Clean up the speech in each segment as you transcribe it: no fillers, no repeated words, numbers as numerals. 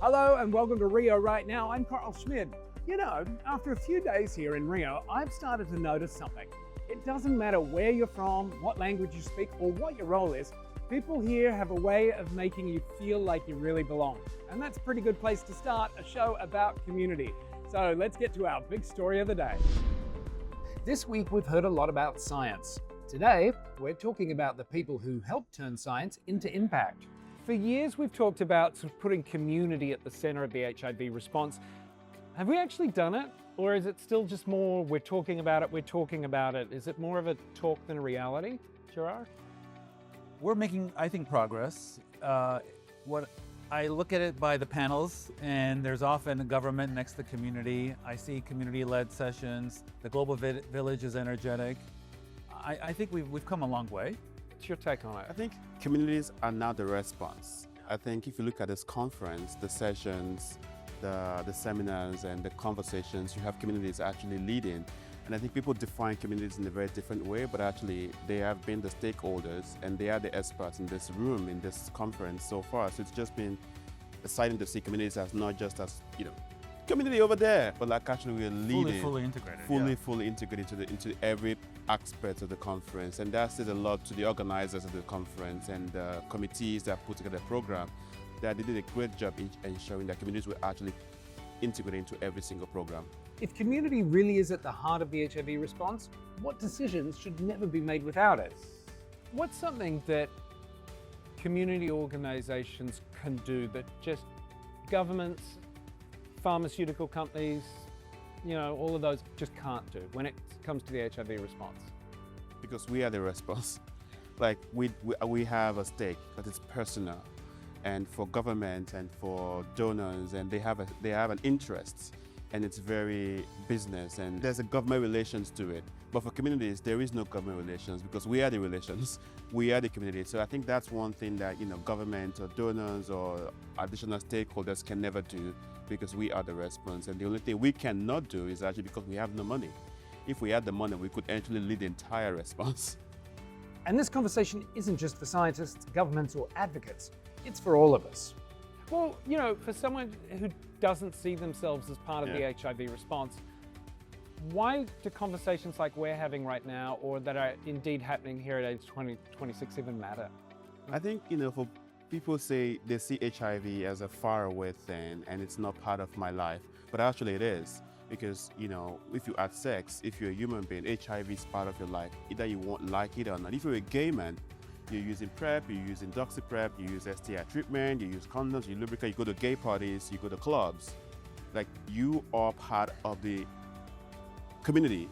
Hello and welcome to Rio Right Now. I'm Carl Schmid. You know, after a few days here in Rio, I've started to notice something. It doesn't matter where you're from, what language you speak, or what your role is. People here have a way of making you feel like you really belong. And that's a pretty good place to start a show about community. So let's get to our big story of the day. This week we've heard a lot about science. Today, we're talking about the people who help turn science into impact. For years, we've talked about sort of putting community at the center of the HIV response. Have we actually done it? Or is it still just more, we're talking about it? Is it more of a talk than a reality, Jirair? We're making, I think, progress. What I look at it by the panels, and there's often a government next to the community. I see community-led sessions. The global village is energetic. I think we've come a long way. What's your take on it? I think communities are now the response. I think if you look at this conference, the sessions, the seminars and the conversations, you have communities actually leading. And I think people define communities in a very different way, but actually they have been the stakeholders and they are the experts in this room, in this conference so far. So it's just been exciting to see communities as not just as, community over there, but like actually we're leading. Fully integrated. Fully integrated into every aspect of the conference. And that says a lot to the organizers of the conference and the committees that put together the program, that they did a great job in ensuring that communities were actually integrated into every single program. If community really is at the heart of the HIV response, what decisions should never be made without it? What's something that community organizations can do that just governments, pharmaceutical companies, all of those just can't do when it comes to the HIV response? Because we are the response. Like we have a stake that is personal, and for government and for donors, and they have an interest, and it's very business, and there's a government relations to it. But for communities, there is no government relations because we are the relations, we are the community. So I think that's one thing that government or donors or additional stakeholders can never do, because we are the response. And the only thing we cannot do is actually because we have no money. If we had the money, we could actually lead the entire response. And this conversation isn't just for scientists, governments, or advocates. It's for all of us. Well, for someone who doesn't see themselves as part of the HIV response, why do conversations like we're having right now, or that are indeed happening here at AIDS 2026 even matter? I think, for people say they see HIV as a faraway thing and it's not part of my life, but actually it is. Because, if you had sex, if you're a human being, HIV is part of your life. Either you won't like it or not. If you're a gay man, you're using PrEP, you're using DoxyPrep, you use STI treatment, you use condoms, you lubricate, you go to gay parties, you go to clubs. Like, you are part of the community.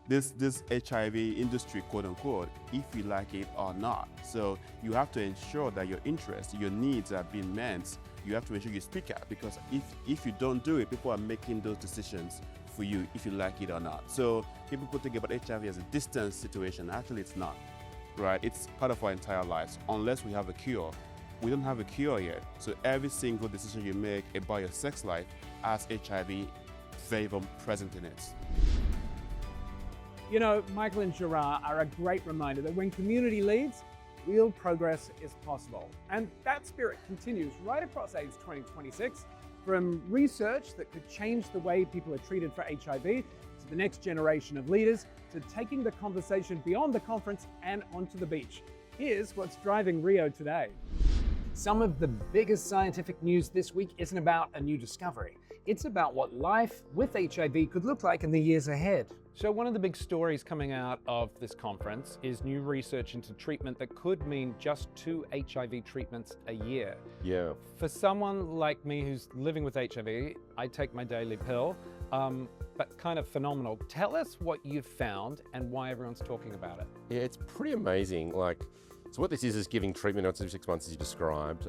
This HIV industry, quote unquote, if you like it or not. So you have to ensure that your interests, your needs are being met. You have to ensure you speak out, because if you don't do it, people are making those decisions for you if you like it or not. So people think about HIV as a distant situation. Actually, it's not, right? It's part of our entire lives, unless we have a cure. We don't have a cure yet. So every single decision you make about your sex life has HIV very present in it. Micheal and Jirair are a great reminder that when community leads, real progress is possible. And that spirit continues right across AIDS 2026, from research that could change the way people are treated for HIV, to the next generation of leaders, to taking the conversation beyond the conference and onto the beach. Here's what's driving Rio today. Some of the biggest scientific news this week isn't about a new discovery. It's about what life with HIV could look like in the years ahead. So one of the big stories coming out of this conference is new research into treatment that could mean just 2 HIV treatments a year. Yeah. For someone like me who's living with HIV, I take my daily pill, but kind of phenomenal. Tell us what you've found and why everyone's talking about it. Yeah, it's pretty amazing. So what this is giving treatment after 6 months, as you described.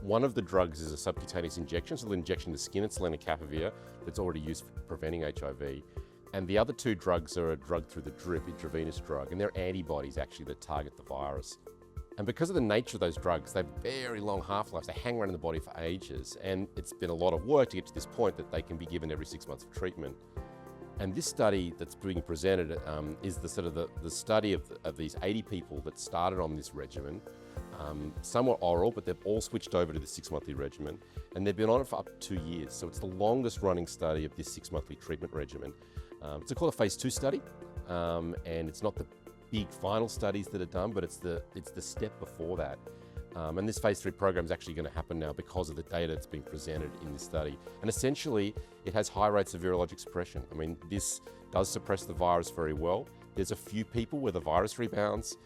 One of the drugs is a subcutaneous injection, so the injection in the skin, it's lenacapavir, that's already used for preventing HIV. And the other 2 drugs are a drug through the drip, intravenous drug, and they're antibodies actually that target the virus. And because of the nature of those drugs, they have very long half-lives. They hang around in the body for ages, and it's been a lot of work to get to this point that they can be given every 6 months of treatment. And this study that's being presented is the sort of the study of these 80 people that started on this regimen. Some were oral, but they've all switched over to the 6-monthly regimen, and they've been on it for up to 2 years. So it's the longest running study of this 6-monthly treatment regimen. It's called a phase 2 study, and it's not the big final studies that are done, but it's the step before that. And this phase 3 program is actually going to happen now because of the data that's being presented in this study. And essentially, it has high rates of virologic suppression. I mean, this does suppress the virus very well. There's a few people where the virus rebounds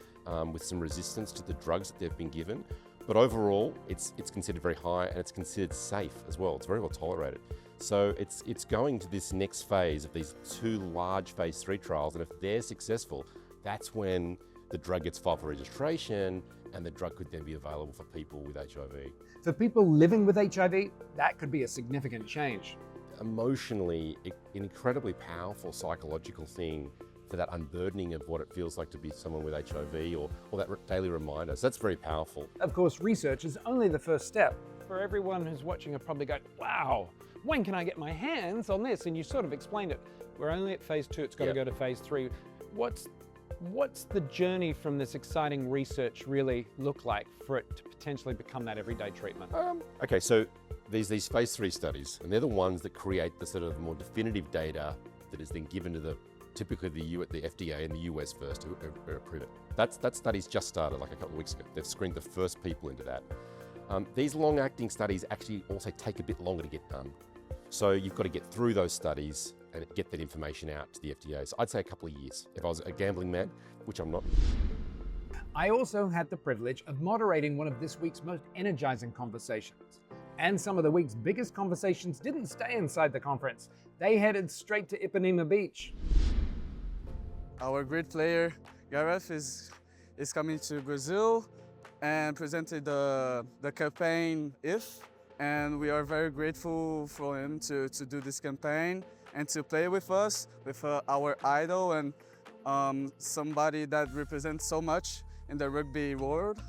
with some resistance to the drugs that they've been given. But overall, it's considered very high, and it's considered safe as well. It's very well tolerated. So it's going to this next phase of these 2 large phase 3 trials, and if they're successful, that's when the drug gets filed for registration, and the drug could then be available for people with HIV. For people living with HIV, that could be a significant change. Emotionally, an incredibly powerful psychological thing for that unburdening of what it feels like to be someone with HIV or that daily reminder. So that's very powerful. Of course, research is only the first step. For everyone who's watching, are probably going, wow, when can I get my hands on this? And you sort of explained it. We're only at phase 2, it's got to go to phase 3. What's the journey from this exciting research really look like for it to potentially become that everyday treatment? Okay, so these phase 3 studies, and they're the ones that create the sort of more definitive data that is then given to typically the FDA in the US first to approve it. That study's just started like a couple of weeks ago. They've screened the first people into that. These long-acting studies actually also take a bit longer to get done. So you've got to get through those studies and get that information out to the FDA. So I'd say a couple of years. If I was a gambling man, which I'm not. I also had the privilege of moderating one of this week's most energizing conversations. And some of the week's biggest conversations didn't stay inside the conference. They headed straight to Ipanema Beach. Our great player, Gareth, is coming to Brazil and presented the campaign IF. And we are very grateful for him to do this campaign and to play with us, with our idol and somebody that represents so much in the rugby world.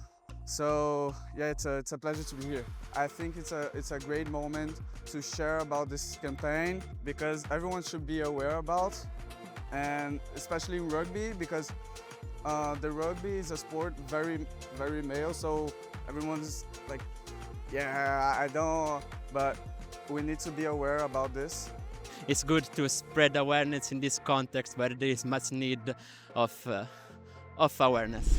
So yeah, it's a pleasure to be here. I think it's a great moment to share about this campaign because everyone should be aware about, and especially in rugby because the rugby is a sport very, very male. So everyone's like, yeah, I don't, but we need to be aware about this. It's good to spread awareness in this context where there is much need of awareness.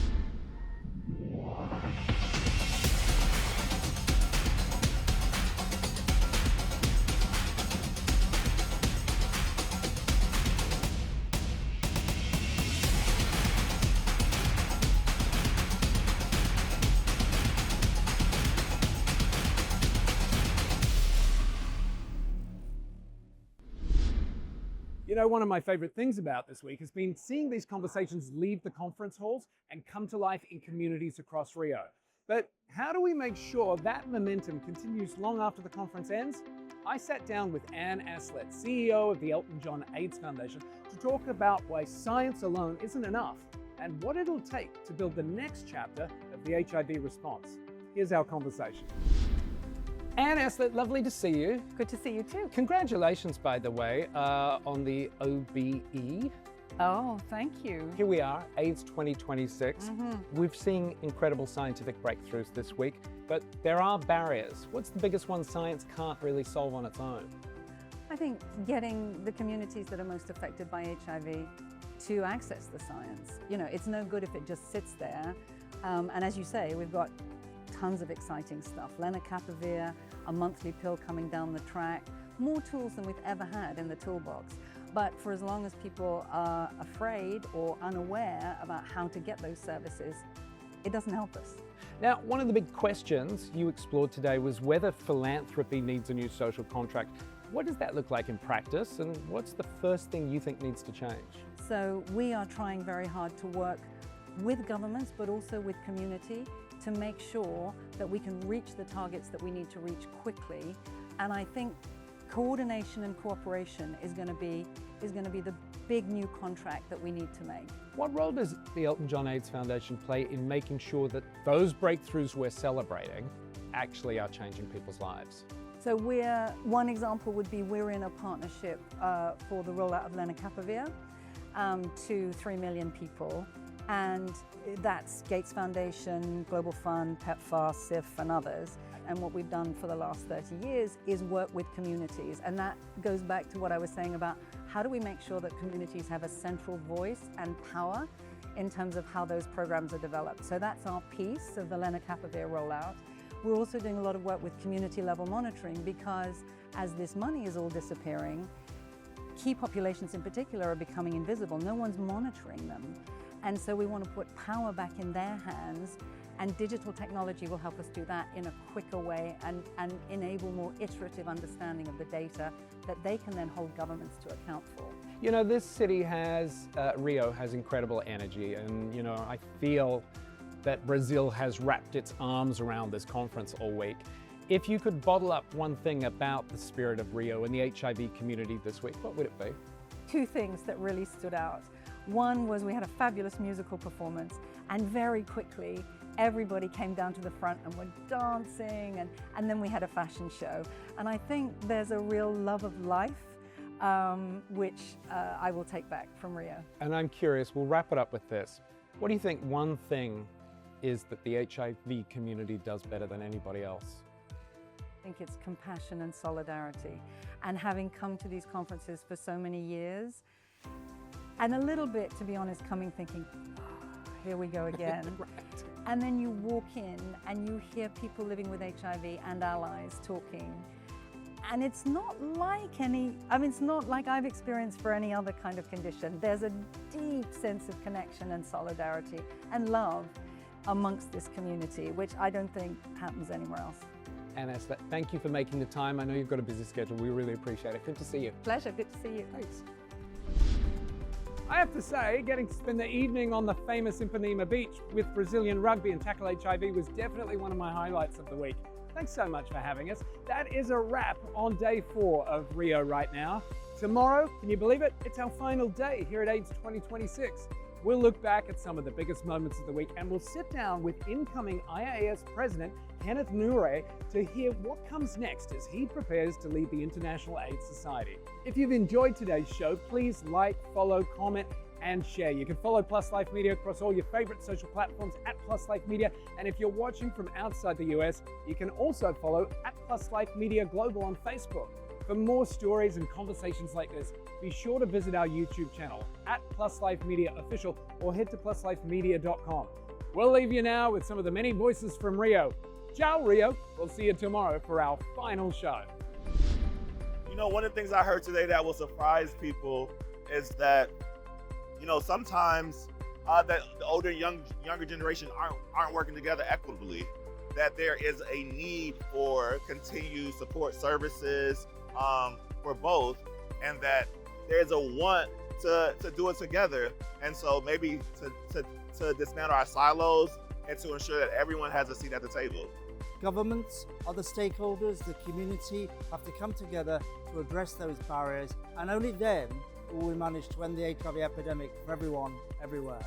You know, one of my favorite things about this week has been seeing these conversations leave the conference halls and come to life in communities across Rio. But how do we make sure that momentum continues long after the conference ends? I sat down with Anne Aslett, CEO of the Elton John AIDS Foundation, to talk about why science alone isn't enough and what it'll take to build the next chapter of the HIV response. Here's our conversation. Anne Aslett, lovely to see you. Good to see you too. Congratulations, by the way, on the OBE. Oh, thank you. Here we are, AIDS 2026. We've seen incredible scientific breakthroughs this week, but there are barriers. What's the biggest one science can't really solve on its own? I think getting the communities that are most affected by HIV to access the science. You know, it's no good if it just sits there. And as you say, we've got tons of exciting stuff. Lenacapavir, a monthly pill coming down the track, more tools than we've ever had in the toolbox. But for as long as people are afraid or unaware about how to get those services, it doesn't help us. Now, one of the big questions you explored today was whether philanthropy needs a new social contract. What does that look like in practice, and what's the first thing you think needs to change? So we are trying very hard to work with governments, but also with community, to make sure that we can reach the targets that we need to reach quickly. And I think coordination and cooperation is going to be the big new contract that we need to make. What role does the Elton John AIDS Foundation play in making sure that those breakthroughs we're celebrating actually are changing people's lives? So one example would be we're in a partnership for the rollout of lenacapavir to 3 million people. And that's Gates Foundation, Global Fund, PEPFAR, CIF and others. And what we've done for the last 30 years is work with communities. And that goes back to what I was saying about how do we make sure that communities have a central voice and power in terms of how those programs are developed. So that's our piece of the lenacapavir rollout. We're also doing a lot of work with community level monitoring because as this money is all disappearing, key populations in particular are becoming invisible. No one's monitoring them. And so we want to put power back in their hands, and digital technology will help us do that in a quicker way and enable more iterative understanding of the data that they can then hold governments to account for. You know, this city has, Rio has incredible energy, and you know, I feel that Brazil has wrapped its arms around this conference all week. If you could bottle up one thing about the spirit of Rio and the HIV community this week, what would it be? Two things that really stood out. One was we had a fabulous musical performance, and very quickly everybody came down to the front and were dancing, and then we had a fashion show. And I think there's a real love of life, which I will take back from Rio. And I'm curious, we'll wrap it up with this. What do you think one thing is that the HIV community does better than anybody else? I think it's compassion and solidarity. And having come to these conferences for so many years, and a little bit, to be honest, coming thinking, oh, here we go again. Right. And then you walk in and you hear people living with HIV and allies talking. And it's not like it's not like I've experienced for any other kind of condition. There's a deep sense of connection and solidarity and love amongst this community, which I don't think happens anywhere else. Anne Aslett, thank you for making the time. I know you've got a busy schedule. We really appreciate it. Good to see you. Pleasure, good to see you. Thanks. I have to say, getting to spend the evening on the famous Ipanema Beach with Brazilian rugby and tackle HIV was definitely one of my highlights of the week. Thanks so much for having us. That is a wrap on day 4 of Rio right now. Tomorrow, can you believe it? It's our final day here at AIDS 2026. We'll look back at some of the biggest moments of the week, and we'll sit down with incoming IAS President Kenneth Nure to hear what comes next as he prepares to lead the International AIDS Society. If you've enjoyed today's show, please like, follow, comment, and share. You can follow Plus Life Media across all your favorite social platforms at Plus Life Media. And if you're watching from outside the US, you can also follow at Plus Life Media Global on Facebook. For more stories and conversations like this, be sure to visit our YouTube channel at Plus Life Media Official or head to pluslifemedia.com. We'll leave you now with some of the many voices from Rio. Ciao, Rio. We'll see you tomorrow for our final show. You know, one of the things I heard today that will surprise people is that, you know, sometimes that the older and younger generation aren't working together equitably, that there is a need for continued support services for both, and that there's a want to do it together. And so maybe to dismantle our silos and to ensure that everyone has a seat at the table. Governments, other stakeholders, the community have to come together to address those barriers, and only then will we manage to end the HIV epidemic for everyone, everywhere.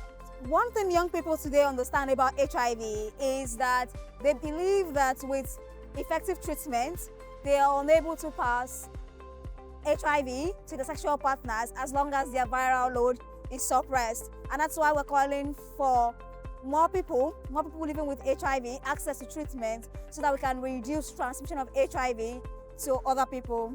One thing young people today understand about HIV is that they believe that with effective treatment, they are unable to pass HIV to the sexual partners as long as their viral load is suppressed. And that's why we're calling for more people living with HIV access to treatment so that we can reduce transmission of HIV to other people.